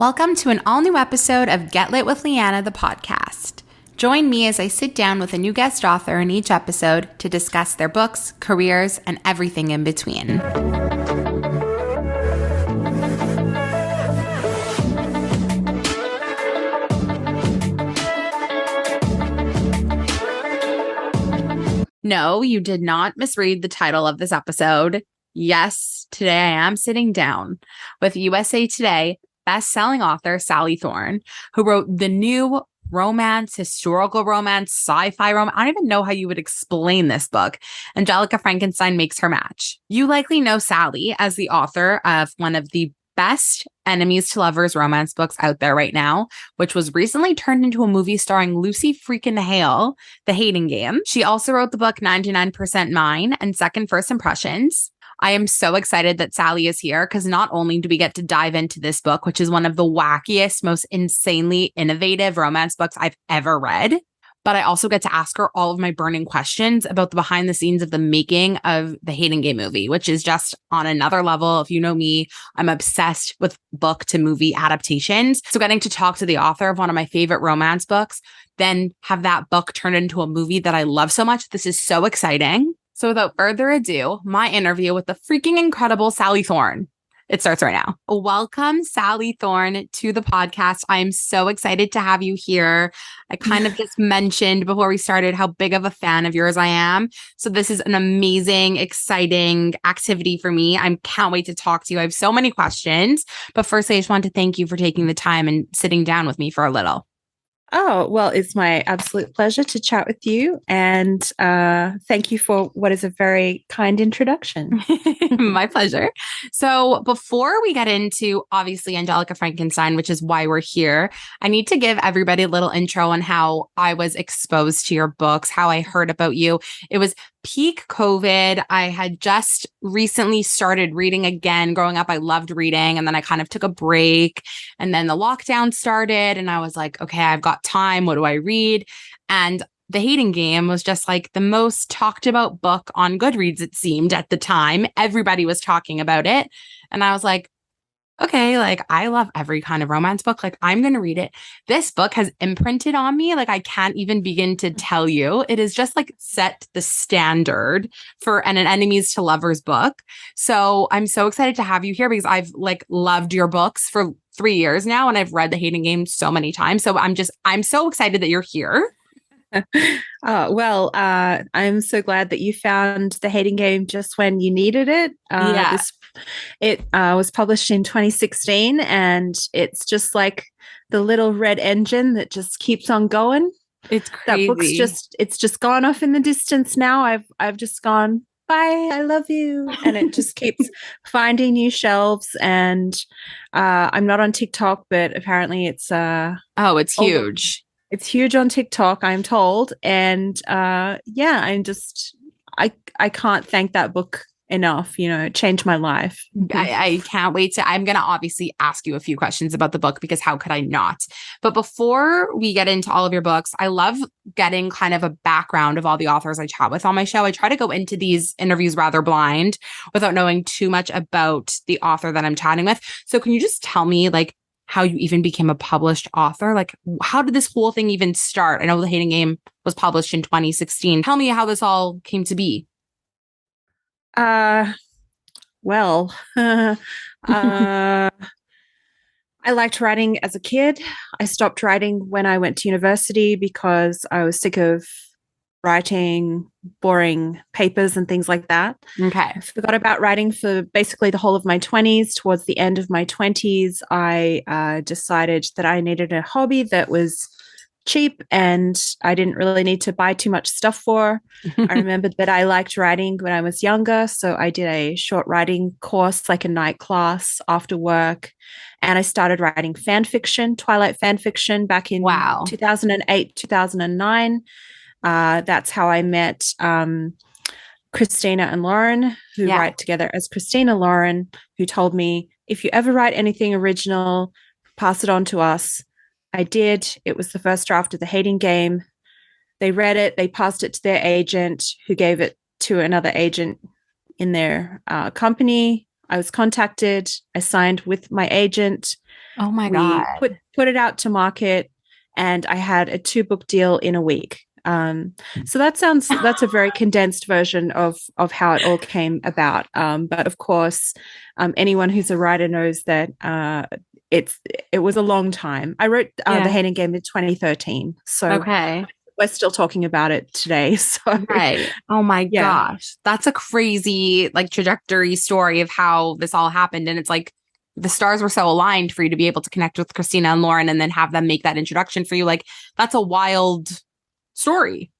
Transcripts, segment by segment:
Welcome to an all-new episode of Get Lit with Lianna, the podcast. Join me as I sit down with a new guest author in each episode to discuss their books, careers, and everything in between. No, you did not misread the title of this episode. Yes, today I am sitting down with USA Today bestselling author Sally Thorne, who wrote the new romance, historical romance, sci-fi romance. I don't even know how you would explain this book. Angelika Frankenstein makes her match. You likely know Sally as the author of one of the best enemies to lovers romance books out there right now, which was recently turned into a movie starring Lucy freaking Hale, The Hating Game. She also wrote the book 99% Mine and Second First Impressions. I am so excited that Sally is here because not only do we get to dive into this book, which is one of the wackiest, most insanely innovative romance books I've ever read, but I also get to ask her all of my burning questions about the behind the scenes of the making of the Hating Game movie, which is just on another level. If you know me, I'm obsessed with book to movie adaptations. So getting to talk to the author of one of my favorite romance books, then have that book turned into a movie that I love so much. This is so exciting. So without further ado, my interview with the freaking incredible Sally Thorne. It starts right now. Welcome, Sally Thorne, to the podcast. I'm so excited to have you here. I kind of just mentioned before we started how big of a fan of yours I am. So this is an amazing, exciting activity for me. I can't wait to talk to you. I have so many questions. But first, I just want to thank you for taking the time and sitting down with me for a little. Oh, well, it's my absolute pleasure to chat with you. And thank you for what is a very kind introduction. My pleasure. So before we get into, obviously, Angelika Frankenstein, which is why we're here, I need to give everybody a little intro on how I was exposed to your books, how I heard about you. It was peak COVID. I had just recently started reading again. Growing up, I loved reading. And then I kind of took a break. And then the lockdown started. And I was like, okay, I've got time. What do I read? And The Hating Game was just like the most talked about book on Goodreads, it seemed at the time. Everybody was talking about it. And I was like, okay, like I love every kind of romance book. Like I'm going to read it. This book has imprinted on me. Like I can't even begin to tell you. It is just like set the standard for an enemies to lovers book. So I'm so excited to have you here because I've like loved your books for 3 years now. And I've read The Hating Game so many times. So I'm so excited that you're here. I'm so glad that you found The Hating Game just when you needed it. It was published in 2016, and it's just like the little red engine that just keeps on going. It's crazy. That book's just gone off in the distance now. I've just gone, bye, I love you. And it just keeps finding new shelves. And I'm not on TikTok, but apparently it's it's huge. It's huge on TikTok, I'm told. And I can't thank that book enough. You know, it changed my life. I can't wait I'm going to obviously ask you a few questions about the book because how could I not? But before we get into all of your books, I love getting kind of a background of all the authors I chat with on my show. I try to go into these interviews rather blind without knowing too much about the author that I'm chatting with. So can you just tell me like how you even became a published author? Like how did this whole thing even start? I know The Hating Game was published in 2016. Tell me how this all came to be. I liked writing as a kid. I stopped writing when I went to university because I was sick of writing boring papers and things like that. Okay. I forgot about writing for basically the whole of my 20s. Towards the end of my 20s, I decided that I needed a hobby that was cheap and I didn't really need to buy too much stuff for. I remembered that I liked writing when I was younger, so I did a short writing course, like a night class after work, and I started writing fan fiction, Twilight fan fiction, back in 2008, 2009. That's how I met Christina and Lauren, who write together as Christina Lauren, who told me, if you ever write anything original, pass it on to us. I did. It was the first draft of The Hating Game. They read it. They passed it to their agent, who gave it to another agent in their company. I was contacted. I signed with my agent. Oh my We God. put it out to market, and I had a 2-book deal in a week. So that's a very condensed version of how it all came about. But of course, anyone who's a writer knows that it's it was a long time. I wrote The Yeah. Hating Game in 2013, so Okay. we're still talking about it today. So Right. Oh my yeah, gosh. That's a crazy like trajectory story of how this all happened. And it's like the stars were so aligned for you to be able to connect with Christina and Lauren and then have them make that introduction for you. Like that's a wild story.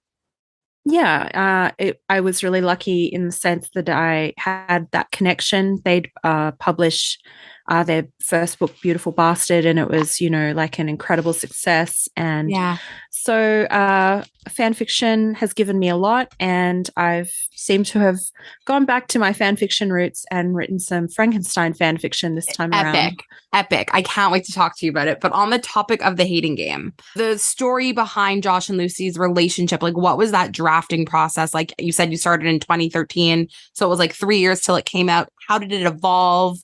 yeah. I was really lucky in the sense that I had that connection. They'd publish their first book, Beautiful Bastard, and it was, like an incredible success. And Yeah. so fan fiction has given me a lot, and I've seemed to have gone back to my fan fiction roots and written some Frankenstein fan fiction this time around. Epic. Epic. I can't wait to talk to you about it. But on the topic of the hating game, the story behind Josh and Lucy's relationship, like what was that drafting process? Like you said, you started in 2013. So it was like 3 years till it came out. How did it evolve?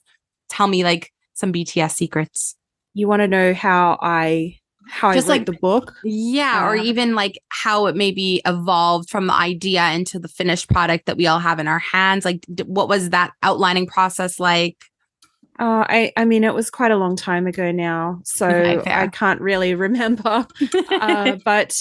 Tell me like some BTS secrets. You want to know how I Just wrote like, the book? yeah, or Uh, even like how it maybe evolved from the idea into the finished product that we all have in our hands. Like, what was that outlining process like? I mean, it was quite a long time ago now, Okay, so I fair. can't really remember. But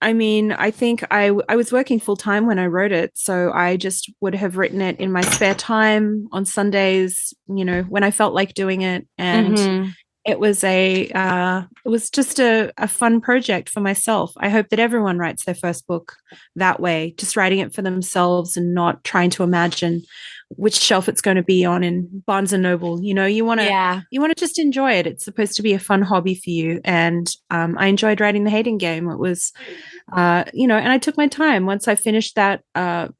I mean, I think I was working full time when I wrote it, so I just would have written it in my spare time on Sundays, when I felt like doing it, and Mm-hmm. it was just a fun project for myself. I hope that everyone writes their first book that way, just writing it for themselves and not trying to imagine which shelf it's going to be on in Barnes and Noble. Yeah. You want to just enjoy it. It's supposed to be a fun hobby for you. And I enjoyed writing The Hating Game. It was, and I took my time once I finished that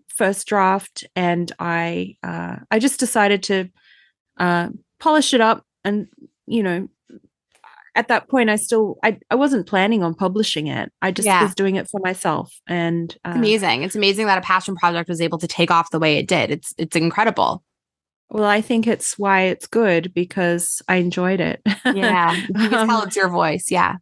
first draft, and I just decided to polish it up. And you know, at that point, I wasn't planning on publishing it. I just Yeah. was doing it for myself, and It's amazing. It's amazing that a passion project was able to take off the way it did. It's incredible. well, I think it's why it's good because I enjoyed it. Yeah. You can tell it's your voice. Yeah.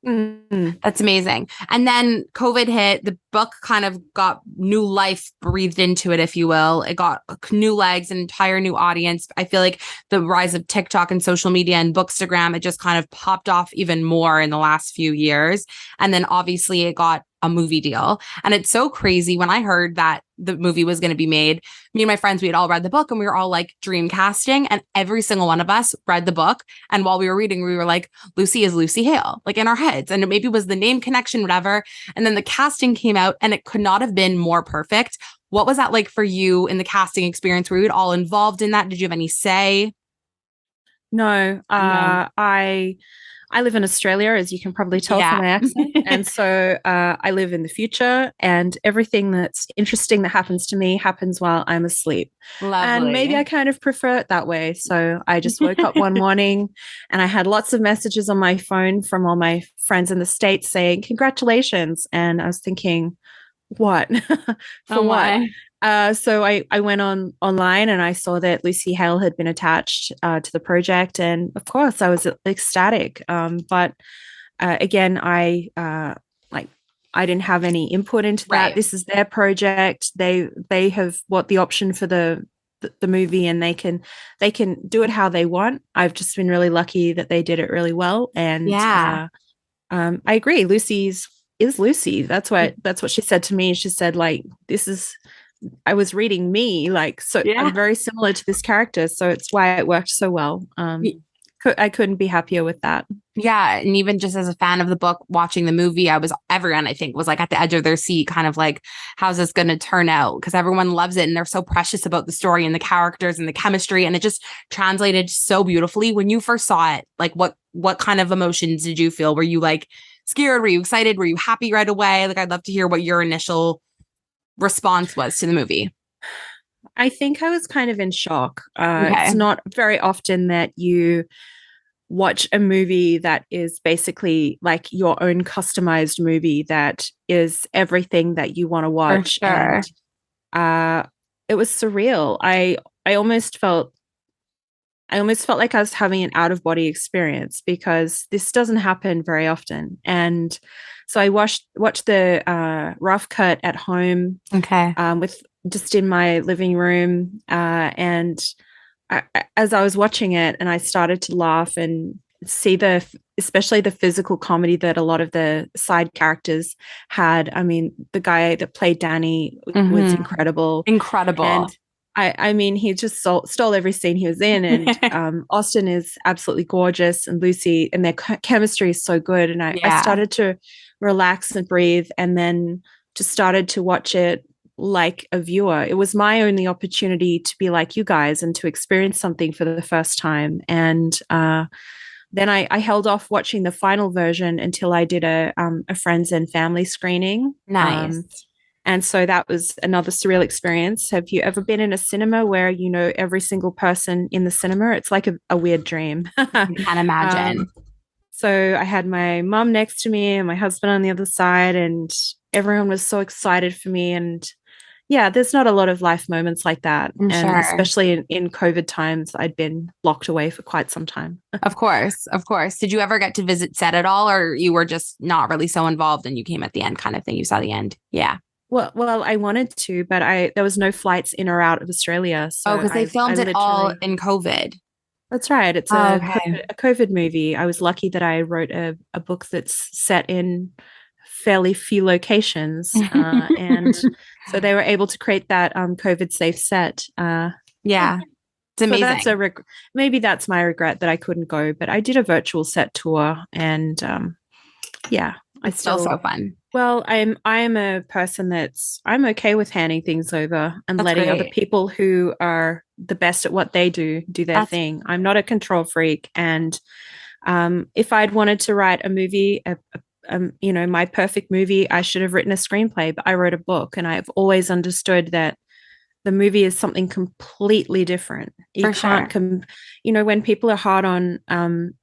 Mm, That's amazing. And then COVID hit, the book kind of got new life breathed into it, if you will. It got new legs, an entire new audience. I feel like the rise of TikTok and social media and Bookstagram, it just kind of popped off even more in the last few years. And then obviously it got a movie deal. And it's so crazy when I heard that the movie was going to be made. Me and my friends, we had all read the book and we were all like dream casting. And every single one of us read the book. And while we were reading, we were like, Lucy is Lucy Hale, like in our heads. And it maybe was the name connection, whatever. And then the casting came out and it could not have been more perfect. What was that like for you in the casting experience? Were you all involved in that? Did you have any say? no, No. I live in Australia, as you can probably tell from Yeah. my accent. And so I live in the future, and everything that's interesting that happens to me happens while I'm asleep. And maybe I Lovely. kind of prefer it that way. So I just woke up one morning and I had lots of messages on my phone from all my friends in the States saying, "Congratulations." And I was thinking, what? For Oh what? my. So I went online and I saw that Lucy Hale had been attached to the project, and of course I was ecstatic. But again, like I didn't have any input into that. Right. This is their project. They have what the option for the movie, and they can do it how they want. I've just been really lucky that they did it really well, and Yeah. I agree. Lucy's is Lucy. That's what she said to me. She said, like, this is I was reading me, like, so I'm Yeah. very similar to this character, so it's why it worked so well. I couldn't be happier with that. Yeah. And even just as a fan of the book, watching the movie, everyone I think was like at the edge of their seat, kind of like, how's this going to turn out? Because everyone loves it and they're so precious about the story and the characters and the chemistry. And it just translated so beautifully. When you first saw it, like what kind of emotions did you feel? Were you like scared? Were you excited? Were you happy right away? Like, I'd love to hear what your initial response was to the movie. I think I was kind of in shock. It's Okay. not very often that you watch a movie that is basically like your own customized movie that is everything that you want to For watch. And sure. uh, it was surreal. I almost felt I almost felt like I was having an out of body experience because this doesn't happen very often. And so I watched the rough cut at home, Okay. with just in my living room, and as I was watching it, and I started to laugh and see especially the physical comedy that a lot of the side characters had. I mean, the guy that played Danny was incredible. Incredible. And I mean, he just stole every scene he was in. And Austin is absolutely gorgeous, and Lucy, and their chemistry is so good. And I started to relax and breathe, and then just started to watch it like a viewer. It was my only opportunity to be like you guys and to experience something for the first time. And then I held off watching the final version until I did a friends and family screening. Nice. And so that was another surreal experience. Have you ever been in a cinema where you know every single person in the cinema? It's like a weird dream. I can't imagine. So I had my mom next to me and my husband on the other side, and everyone was so excited for me. And yeah, there's not a lot of life moments like that. I'm and sure. Especially in COVID times, I'd been locked away for quite some time. Of course. Of course. Did you ever get to visit set at all, or you were just not really so involved and you came at the end kind of thing? You saw the end. Yeah. Well, I wanted to, but there was no flights in or out of Australia. So because they filmed it all in COVID. That's right. It's a COVID movie. I was lucky that I wrote a book that's set in fairly few locations, and so they were able to create that COVID safe set. Yeah, it's amazing. So that's maybe that's my regret that I couldn't go, but I did a virtual set tour, and it's still so fun. Well, I'm a person I'm okay with handing things over and letting other people who are the best at what they do their thing. I'm not a control freak, and if I'd wanted to write a movie, my perfect movie, I should have written a screenplay, but I wrote a book, and I've always understood that the movie is something completely different. You can't when people are hard on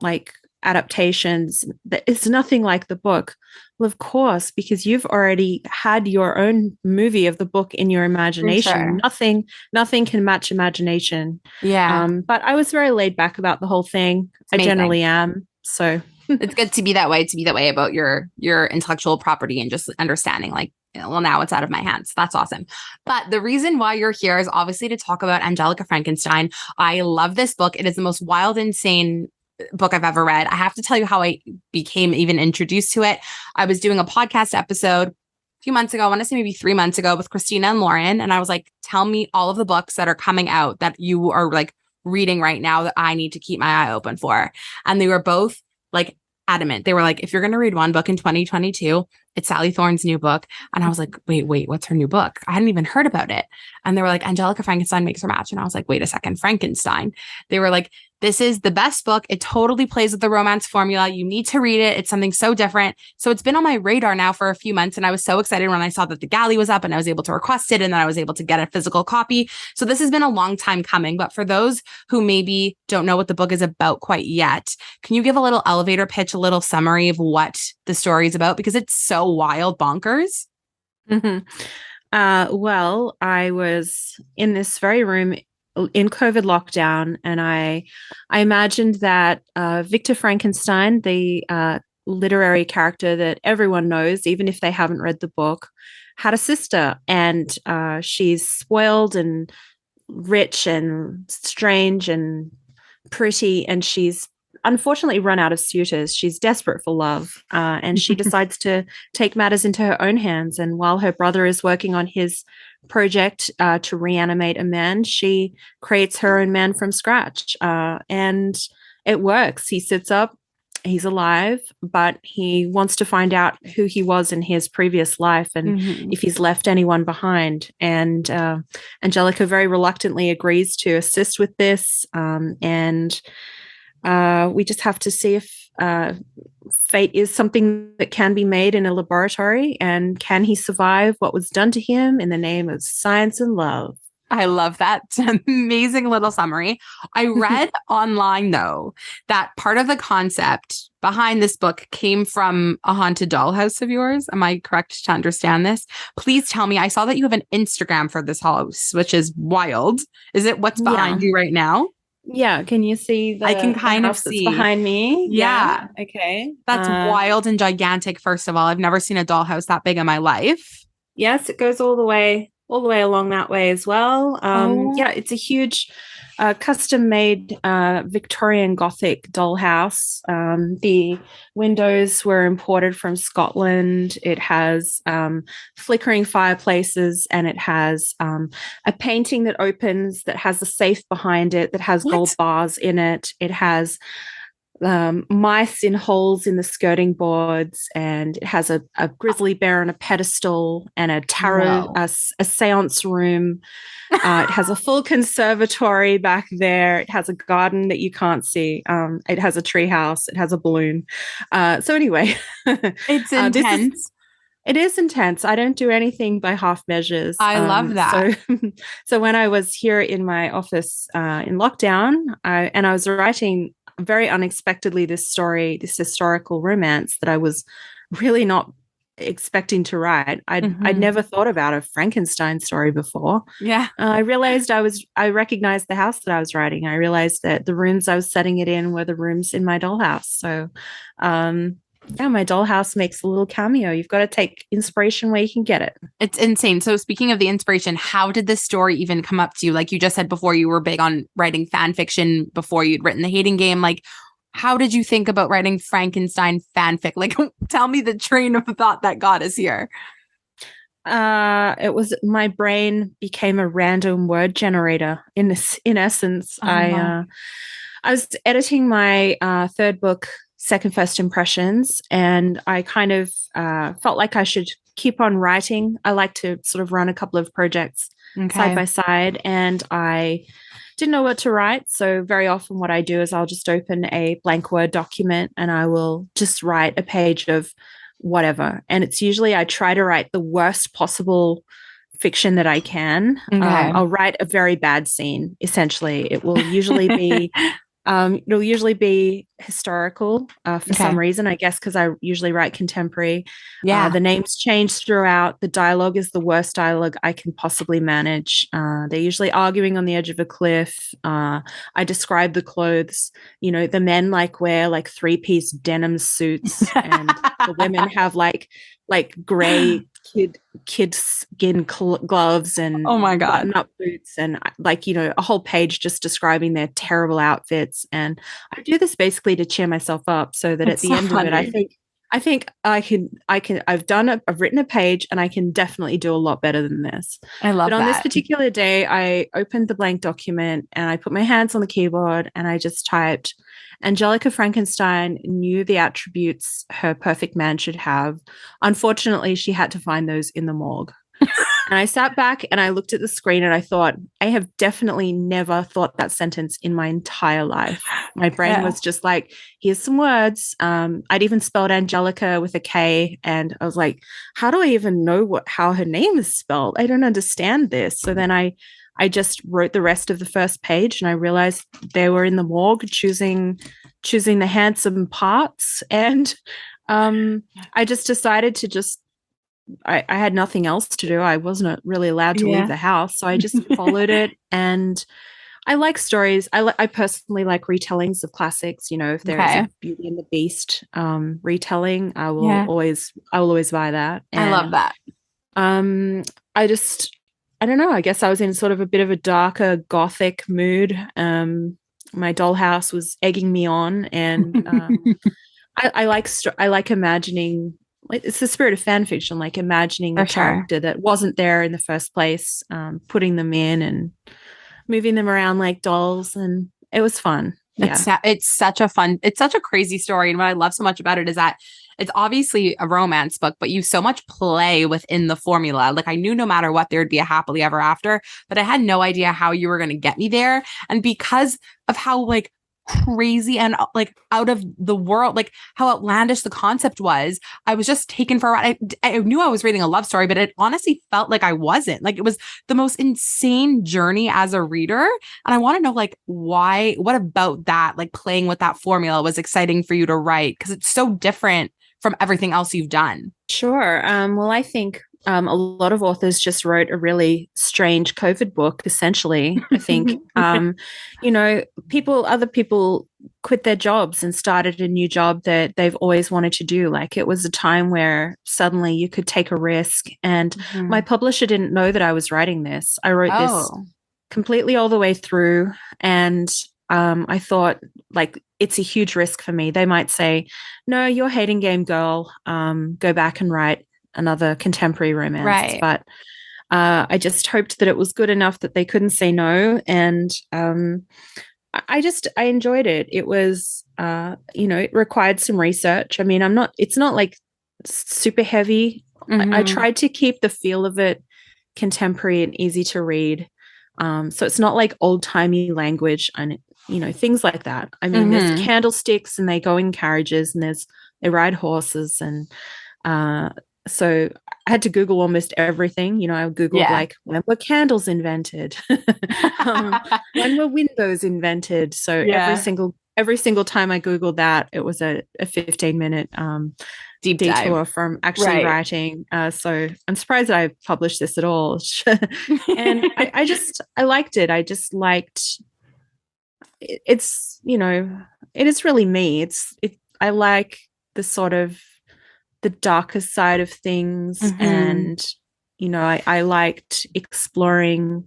like adaptations, it's nothing like the book. Well, of course, because you've already had your own movie of the book in your imagination. Nothing can match imagination. Yeah. But I was very laid back about the whole thing. I generally am. So it's good to be that way about your intellectual property and just understanding like, well, now it's out of my hands. That's awesome. But the reason why you're here is obviously to talk about Angelika Frankenstein. I love this book. It is the most wild, insane book I've ever read. I have to tell you how I became even introduced to it. I was doing a podcast episode a few months ago, I want to say maybe 3 months ago, with Christina and Lauren. And I was like, tell me all of the books that are coming out that you are like reading right now that I need to keep my eye open for. And they were both like adamant. They were like, if you're going to read one book in 2022, it's Sally Thorne's new book. And I was like, wait, what's her new book? I hadn't even heard about it. And they were like, Angelika Frankenstein makes her match. And I was like, wait a second, Frankenstein. They were like, this is the best book. It totally plays with the romance formula. You need to read it. It's something so different. So it's been on my radar now for a few months. And I was so excited when I saw that the galley was up and I was able to request it. And then I was able to get a physical copy. So this has been a long time coming. But for those who maybe don't know what the book is about quite yet, can you give a little elevator pitch, a little summary of what the story is about? Because it's so wild, bonkers. Mm-hmm. Well, I was in this very room in COVID lockdown, and I imagined that Victor Frankenstein, the literary character that everyone knows, even if they haven't read the book, had a sister, and she's spoiled and rich and strange and pretty, and she's unfortunately run out of suitors. She's desperate for love, and she decides to take matters into her own hands. And while her brother is working on his project to reanimate a man, she creates her own man from scratch, and it works. He sits up, he's alive, but he wants to find out who he was in his previous life and if he's left anyone behind. And Angelika very reluctantly agrees to assist with this, and we just have to see if fate is something that can be made in a laboratory, and can he survive what was done to him in the name of science and love. I love that. It's an amazing little summary. I read online, though, that part of the concept behind this book came from a haunted dollhouse of yours. Am I correct to understand this? Please tell me. I saw that you have an Instagram for this house, which is wild. Is it what's behind you right now? Yeah, can you see I can the kind of house that's see. behind me? Yeah. Yeah. Okay. That's wild and gigantic, first of all. I've never seen a dollhouse that big in my life. Yes, it goes all the way along that way as well. Oh, Yeah, it's a huge custom-made Victorian Gothic dollhouse. The windows were imported from Scotland. It has flickering fireplaces, and it has a painting that opens that has a safe behind it that has gold what? bars in it. It has mice in holes in the skirting boards, and it has a grizzly bear on a pedestal and a tarot, No. a seance room. It has a full conservatory back there. It has a garden that you can't see. It has a tree house. It has a balloon. So anyway, It's this is intense. it is intense. I don't do anything by half measures. I love that. So when I was here in my office in lockdown, I was writing very unexpectedly this story, this historical romance that I was really not expecting to write. I'd Mhm. never thought about a Frankenstein story before. Yeah. I realized I recognized the house that I was writing. I realized that the rooms I was setting it in were the rooms in my dollhouse. So, yeah, my dollhouse makes a little cameo. You've got to take inspiration where you can get it. It's insane. So speaking of the inspiration, how did this story even come up to you? Like you just said before, you were big on writing fan fiction before you'd written The Hating Game. Like, how did you think about writing Frankenstein fanfic? Like, tell me the train of thought that got us here. It was my brain became a random word generator. In essence, Oh my. I was editing my third book, Second First Impressions, and I kind of felt like I should keep on writing. I like to sort of run a couple of projects side Okay. by side, and I didn't know what to write. So very often what I do is I'll just open a blank Word document and I will just write a page of whatever. And it's usually I try to write the worst possible fiction that I can. Okay. I'll write a very bad scene, essentially. It'll usually be historical for Okay. some reason, I guess, because I usually write contemporary. Yeah. The names change throughout. The dialogue is the worst dialogue I can possibly manage. They're usually arguing on the edge of a cliff. I describe the clothes. The men wear like three-piece denim suits, and the women have like gray kid skin gloves Oh and my God. button up boots, and a whole page just describing their terrible outfits. And I do this basically to cheer myself up so that at It's the so end of it funny. I think I've written a page and I can definitely do a lot better than this. I But love on this that. particular day, I opened the blank document and I put my hands on the keyboard and I just typed, Angelika Frankenstein knew the attributes her perfect man should have. Unfortunately, she had to find those in the morgue. And I sat back and I looked at the screen and I thought, I have definitely never thought that sentence in my entire life. My brain Yeah. was just like, here's some words. I'd even spelled Angelica with a K. And I was like, how do I even know how her name is spelled? I don't understand this. So then I just wrote the rest of the first page and I realized they were in the morgue choosing the handsome parts. And I just decided to I had nothing else to do. I wasn't really allowed to leave Yeah. the house. So I just followed it. And I like stories. I personally like retellings of classics. If there is Okay. a Beauty and the Beast retelling, Yeah. I will always buy that. I love And that. um, I don't know. I guess I was in sort of a bit of a darker gothic mood. My dollhouse was egging me on, and I like imagining. Like, it's the spirit of fan fiction, like imagining a For sure. character that wasn't there in the first place, putting them in and moving them around like dolls, and it was fun. Yeah, It's such a fun, it's such a crazy story. And what I love so much about it is that it's obviously a romance book, but you so much play within the formula. Like I knew no matter what, there'd be a happily ever after, but I had no idea how you were going to get me there. And because of how like crazy and like out of the world, like how outlandish the concept was, I was just taken for a ride. I knew I was reading a love story, but it honestly felt like I wasn't. Like it was the most insane journey as a reader. And I want to know like why, what about that, like playing with that formula was exciting for you to write? Because it's so different from everything else you've done. sure. Well, I think a lot of authors just wrote a really strange COVID book, essentially. I think, other people quit their jobs and started a new job that they've always wanted to do. Like it was a time where suddenly you could take a risk. And my publisher didn't know that I was writing this. I wrote this completely all the way through. And I thought, like, it's a huge risk for me. They might say, no, you're hating game girl. Go back and write another contemporary romance. Right. But I just hoped that it was good enough that they couldn't say no. And I enjoyed it. It was, it required some research. I mean, it's not like super heavy. I tried to keep the feel of it contemporary and easy to read. So it's not like old timey language and, things like that. I mean, there's candlesticks and they go in carriages and they ride horses. And so I had to Google almost everything. I Googled like, when were candles invented? When were windows invented? So every single time I Googled that, it was a 15-minute deep detour dive from actually writing. So I'm surprised that I published this at all. And I liked it. I just liked it's, it is really me. I like the sort of the darker side of things. And, I liked exploring,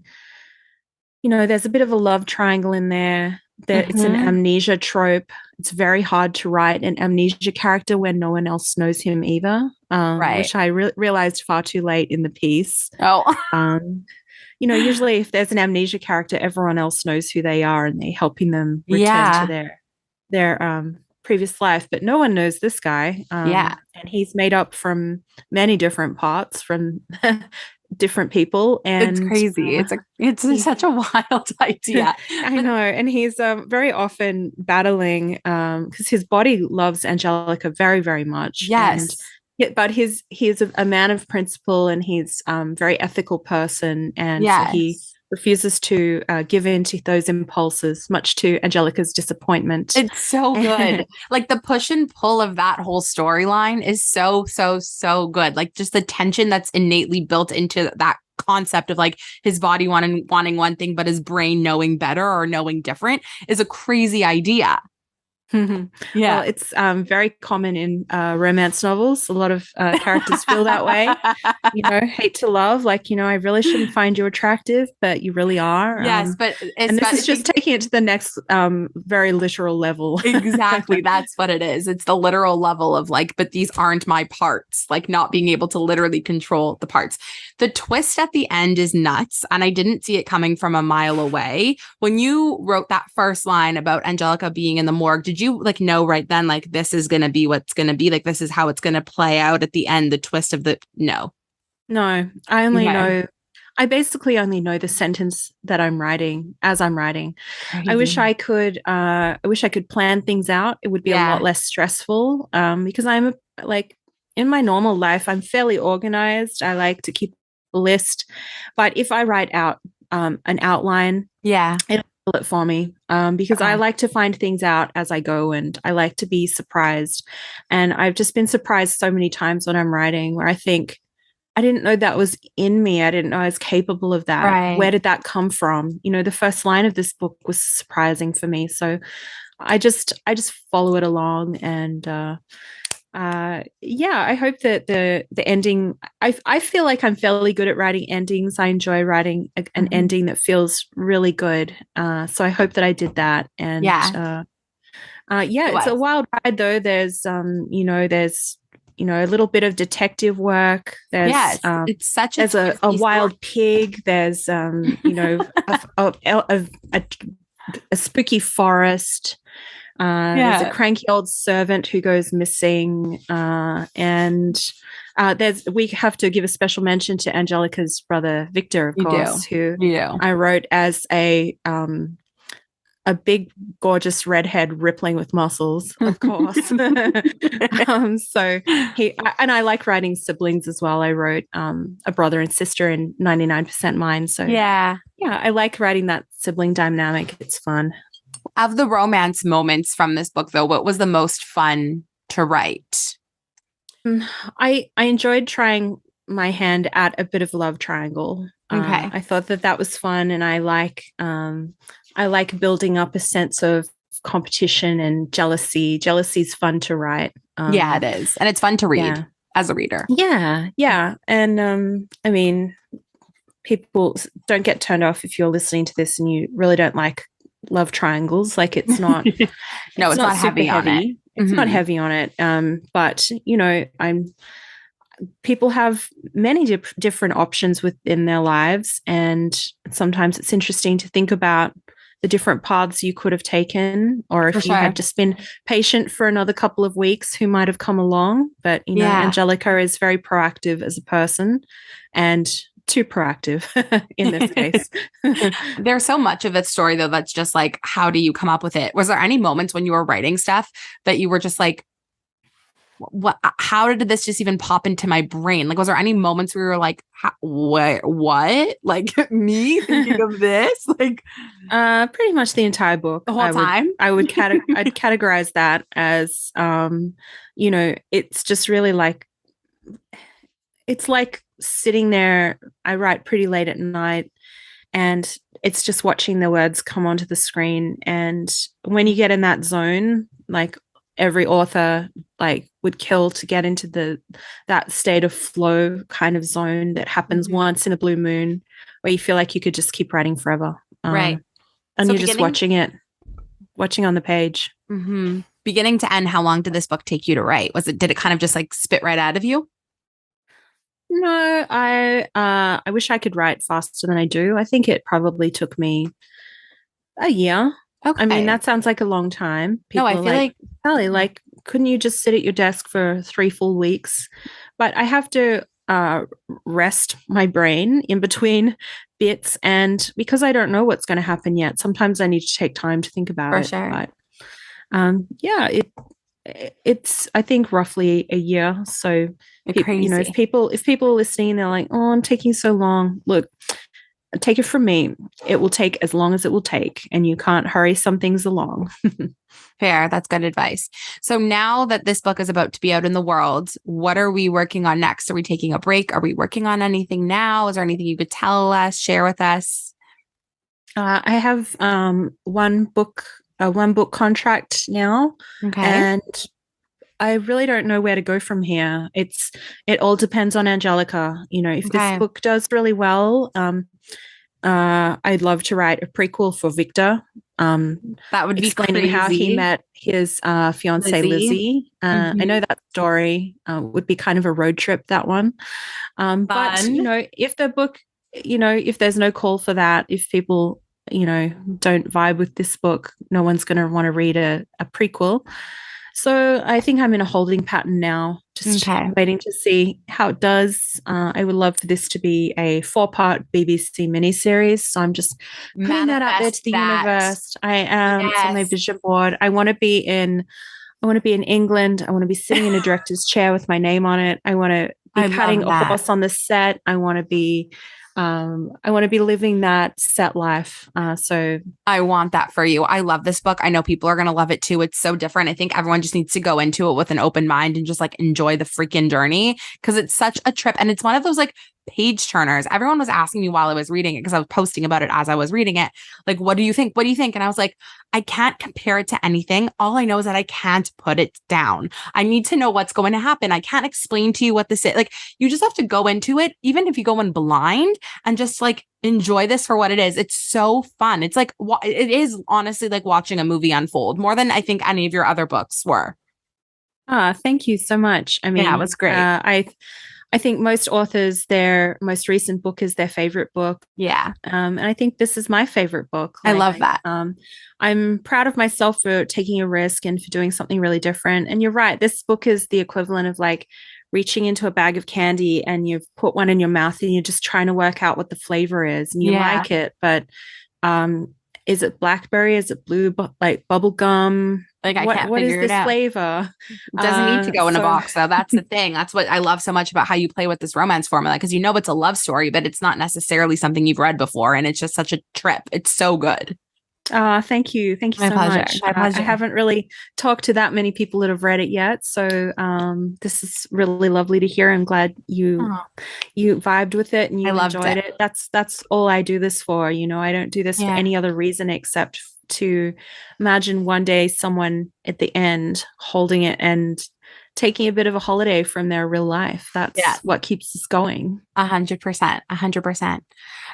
there's a bit of a love triangle in there. It's an amnesia trope. It's very hard to write an amnesia character when no one else knows him either, which I realized far too late in the piece. Usually if there's an amnesia character, everyone else knows who they are and they're helping them return to their previous life. But no one knows this guy. And he's made up from many different parts from different people. And it's crazy. It's such a wild idea. I know. And he's very often battling because his body loves Angelika very, very much. Yes. But he's a man of principle and he's a very ethical person. And so he refuses to give in to those impulses, much to Angelika's disappointment. It's so good. Like the push and pull of that whole storyline is so, so, so good. Like just the tension that's innately built into that concept of like his body wanting one thing, but his brain knowing better or knowing different is a crazy idea. Well, it's very common in romance novels. A lot of characters feel that way. Hate to love, like, I really shouldn't find you attractive, but you really are. Yes, and this is just taking it to the next very literal level. Exactly. That's what it is. It's the literal level of like, but these aren't my parts, like not being able to literally control the parts. The twist at the end is nuts. And I didn't see it coming from a mile away. When you wrote that first line about Angelika being in the morgue, did you like know right then, like this is going to be what's going to be, like this is how it's going to play out at the end, the twist of the no, I only know, I basically only know the sentence that I'm writing as I'm writing. Crazy. I wish I could plan things out. It would be a lot less stressful because I'm in my normal life, I'm fairly organized. I like to keep a list, but if I write out an outline, it'll it for me because I like to find things out as I go and I like to be surprised. And I've just been surprised so many times when I'm writing where I think, I didn't know that was in me. I didn't know I was capable of that. Right. Where did that come from? The first line of this book was surprising for me. So I just follow it along and I hope that the ending, I feel like I'm fairly good at writing endings. I enjoy writing an ending that feels really good. So I hope that I did that. And it's a wild ride though. There's a little bit of detective work. There's it's such a wild pig. There's a spooky forest. There's a cranky old servant who goes missing, and we have to give a special mention to Angelika's brother Victor, of course, who I wrote as a big, gorgeous redhead rippling with muscles, of course. So I like writing siblings as well. I wrote a brother and sister in 99% Mine. So I like writing that sibling dynamic. It's fun. Of the romance moments from this book, though, what was the most fun to write? I enjoyed trying my hand at a bit of a love triangle. Okay. I thought that that was fun, and I like building up a sense of competition and jealousy. Jealousy is fun to write. Yeah, it is. And it's fun to read Yeah, as a reader. yeah, and I mean, people don't get turned off if you're listening to this and you really don't like love triangles. Like No, it's it's not not super heavy on it. heavy. It's not Mhm. heavy on it. But you know, I'm people have many different options within their lives, and sometimes it's interesting to think about the different paths you could have taken, or For if you had sure. just been patient for another couple of weeks, who might have come along. But you know, Yeah. Angelika is very proactive as a person, and too proactive in this case. There's so much of that story though that's just like, how do you come up with it? Was there any moments when you were writing stuff that you were just like, what, how did this just even pop into my brain? Like, was there any moments where you were like, what? Like me thinking of this? Like Pretty much the entire book. the whole time? I'd categorize that as you know, it's just really like it's like sitting there. I write pretty late at night, and it's just watching the words come onto the screen. And when you get in that zone, like every author like would kill to get into that state of flow kind of zone that happens Mhm. once in a blue moon, where you feel like you could just keep writing forever. Right. And So you're just watching on the page. beginning to end, how long did this book take you to write? Did it kind of just like spit right out of you? No, I wish I could write faster than I do. I think it probably took me a year. I mean, Okay. that sounds like a long time. No, I People are feel like, like Sally, like, couldn't you just sit at your desk for 3 full weeks? But I have to rest my brain in between bits. And because I don't know what's going to happen yet, sometimes I need to take time to think about for it. sure. But yeah, it's I think roughly a year. So you know, Crazy. if people are listening, they're like, "Oh, I'm taking so long." Look, take it from me. It will take as long as it will take, and you can't hurry some things along. Fair. That's good advice. So now that this book is about to be out in the world, what are we working on next? Are we taking a break? Are we working on anything now? Is there anything you could tell us, share with us? I have one book contract now, Okay. and I really don't know where to go from here. It all depends on Angelika. You know, if this Okay. book does really well, I'd love to write a prequel for Victor, That would be explaining how he crazy. met his fiancee Lizzie. Lizzie. I Mhm. know that story would be kind of a road trip, that one. But you Fun. know, if the book, you know, if there's no call for that, if people, you know, don't vibe with this book, no one's going to want to read a prequel. So I think I'm in a holding pattern now, just Okay. waiting to see how it does. I would love for this to be a 4-part BBC miniseries. So I'm just putting that out there to Manifest the that. universe. I am. It's on my Yes. vision board. I want to be in England. I want to be sitting in a director's chair with my name on it. I want to be I patting love a that. horse on the set. I want to be living that set life. So I want that for you. I love this book. I know people are going to love it too. It's so different. I think everyone just needs to go into it with an open mind and just like enjoy the freaking journey because it's such a trip. And it's one of those like page turners. Everyone was asking me while I was reading it because I was posting about it as I was reading it. Like, what do you think? What do you think? And I was like, I can't compare it to anything. All I know is that I can't put it down. I need to know what's going to happen. I can't explain to you what this is. Like, you just have to go into it, even if you go in blind and just like enjoy this for what it is. It's so fun. It's like, it is honestly like watching a movie unfold more than I think any of your other books were. thank you so much. I Yeah, it mean, was great. I think most authors, their most recent book is their favorite book. Yeah, And I think this is my favorite book. I love that. I'm proud of myself for taking a risk and for doing something really different. And you're right, this book is the equivalent of like reaching into a bag of candy and you've put one in your mouth and you're just trying to work out what the flavor is and you Yeah. like it, but um, is it blackberry? Is it blue, like bubble gum? Like I can't What is figure it this out. flavor? It doesn't need to go in a So box though. That's the thing. That's what I love so much about how you play with this romance formula because you know it's a love story, but it's not necessarily something you've read before. And it's just such a trip. It's so good. Thank you. Thank you My so pleasure. much. My I pleasure. haven't really talked to that many people that have read it yet, so this is really lovely to hear. I'm glad Oh, you vibed with it and I you loved enjoyed it. it. That's all I do this for. I don't do this for Yeah. any other reason except to imagine one day someone at the end holding it and taking a bit of a holiday from their real life. Yeah. That's what keeps us going. 100%. 100%.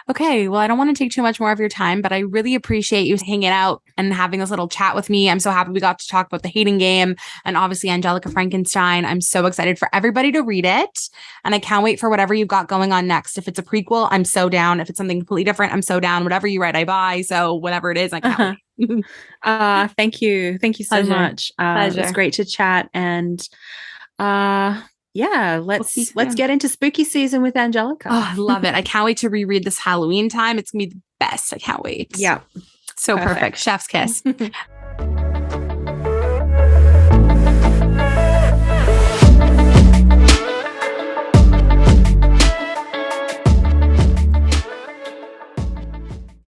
Okay. Well, I don't want to take too much more of your time, but I really appreciate you hanging out and having this little chat with me. I'm so happy we got to talk about The Hating Game and obviously Angelika Frankenstein. I'm so excited for everybody to read it. And I can't wait for whatever you've got going on next. If it's a prequel, I'm so down. If it's something completely different, I'm so down. Whatever you write, I buy. So whatever it is, I can't Uh-huh. wait. Thank you. Thank you so Pleasure. much. It was Pleasure. great to chat and yeah, We'll speak let's soon. get into spooky season with Oh, Angelika. I love it. I can't wait to reread this Halloween time. It's going to be the best. I can't wait. Yeah, So perfect. perfect. Chef's kiss.